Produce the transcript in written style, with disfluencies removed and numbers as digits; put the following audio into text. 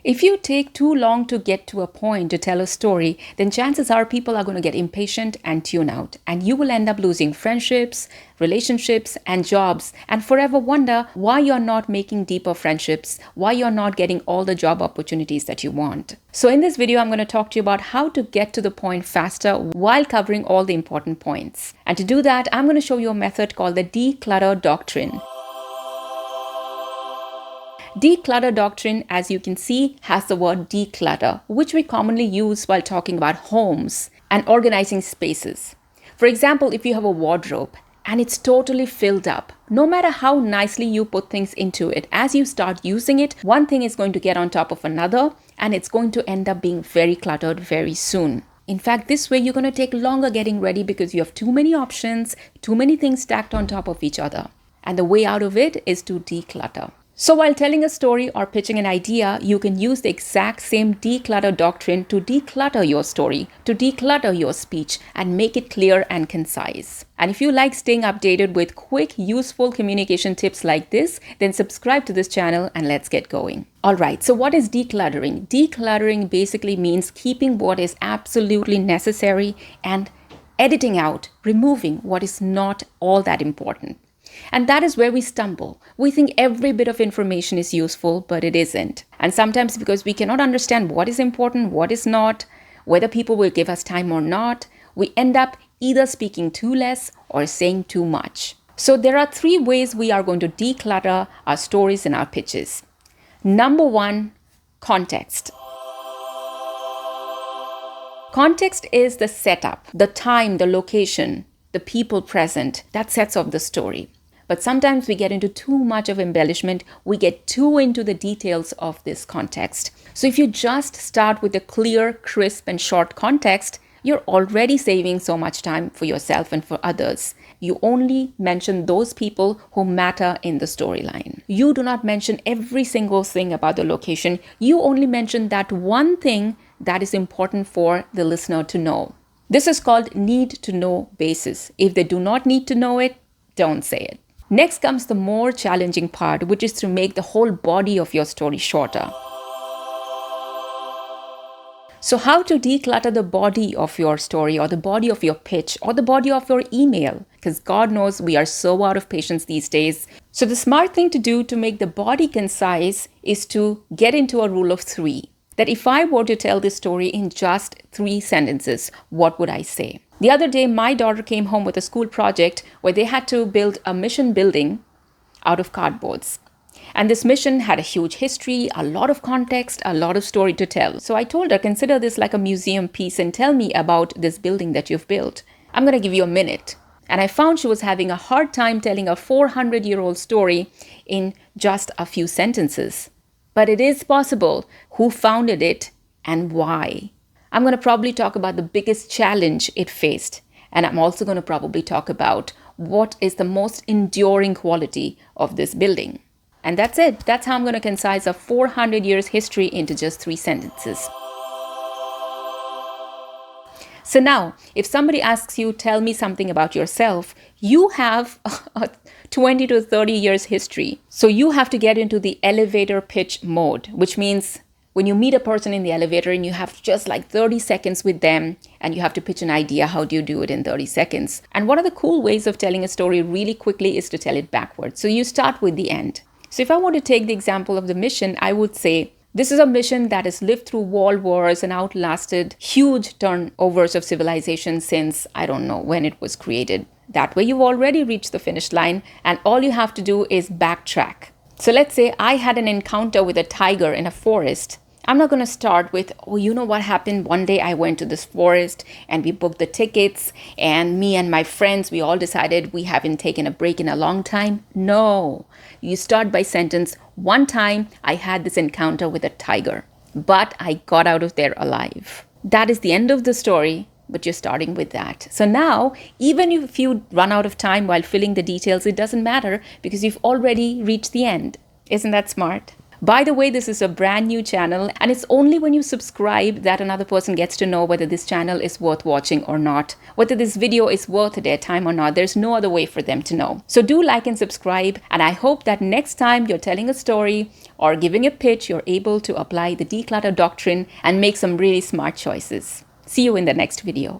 If you take too long to get to a point to tell a story, then chances are people are going to get impatient and tune out. And you will end up losing friendships, relationships, and jobs, and forever wonder why you're not making deeper friendships, why you're not getting all the job opportunities that you want. So in this video, I'm going to talk to you about how to get to the point faster while covering all the important points. And to do that, I'm going to show you a method called the Declutter Doctrine. Declutter Doctrine, as you can see, has the word declutter, which we commonly use while talking about homes and organizing spaces. For example, if you have a wardrobe and it's totally filled up, no matter how nicely you put things into it, as you start using it, one thing is going to get on top of another and it's going to end up being very cluttered very soon. In fact, this way you're going to take longer getting ready because you have too many options, too many things stacked on top of each other. And the way out of it is to declutter. So while telling a story or pitching an idea, you can use the exact same declutter doctrine to declutter your story, to declutter your speech and make it clear and concise. And if you like staying updated with quick, useful communication tips like this, then subscribe to this channel and let's get going. All right, so what is decluttering? Decluttering basically means keeping what is absolutely necessary and editing out, removing what is not all that important. And that is where we stumble. We think every bit of information is useful, but it isn't. And sometimes because we cannot understand what is important, what is not, whether people will give us time or not, we end up either speaking too less or saying too much. So there are 3 ways we are going to declutter our stories and our pitches. Number 1, context. Context is the setup, the time, the location, the people present. That sets off the story. But sometimes we get into too much of embellishment. We get too into the details of this context. So if you just start with a clear, crisp, and short context, you're already saving so much time for yourself and for others. You only mention those people who matter in the storyline. You do not mention every single thing about the location. You only mention that one thing that is important for the listener to know. This is called need to know basis. If they do not need to know it, don't say it. Next comes the more challenging part, which is to make the whole body of your story shorter. So how to declutter the body of your story or the body of your pitch or the body of your email? Because God knows we are so out of patience these days. So the smart thing to do to make the body concise is to get into a rule of 3. That if I were to tell this story in just 3 sentences, what would I say? The other day, my daughter came home with a school project where they had to build a mission building out of cardboards. And this mission had a huge history, a lot of context, a lot of story to tell. So I told her, consider this like a museum piece and tell me about this building that you've built. I'm going to give you a minute. And I found she was having a hard time telling a 400-year-old story in just a few sentences. But it is possible. Who founded it and why? I'm going to probably talk about the biggest challenge it faced. And I'm also going to probably talk about what is the most enduring quality of this building. And that's it. That's how I'm going to concise a 400 years history into just 3 sentences. So now, if somebody asks you, tell me something about yourself, you have a 20 to 30 years history. So you have to get into the elevator pitch mode, which means when you meet a person in the elevator and you have just like 30 seconds with them and you have to pitch an idea, how do you do it in 30 seconds? And one of the cool ways of telling a story really quickly is to tell it backwards. So you start with the end. So if I want to take the example of the mission, I would say, this is a mission that has lived through world wars and outlasted huge turnovers of civilization since, I don't know when it was created. That way you've already reached the finish line and all you have to do is backtrack. So let's say I had an encounter with a tiger in a forest. I'm not going to start with, oh, you know what happened? One day I went to this forest and we booked the tickets and me and my friends, we all decided we haven't taken a break in a long time. No, you start by sentence, one time I had this encounter with a tiger, but I got out of there alive. That is the end of the story, but you're starting with that. So now, even if you run out of time while filling the details, it doesn't matter because you've already reached the end. Isn't that smart? By the way, this is a brand new channel, and it's only when you subscribe that another person gets to know whether this channel is worth watching or not, whether this video is worth their time or not. There's no other way for them to know. So do like and subscribe, and I hope that next time you're telling a story or giving a pitch, you're able to apply the declutter doctrine and make some really smart choices. See you in the next video.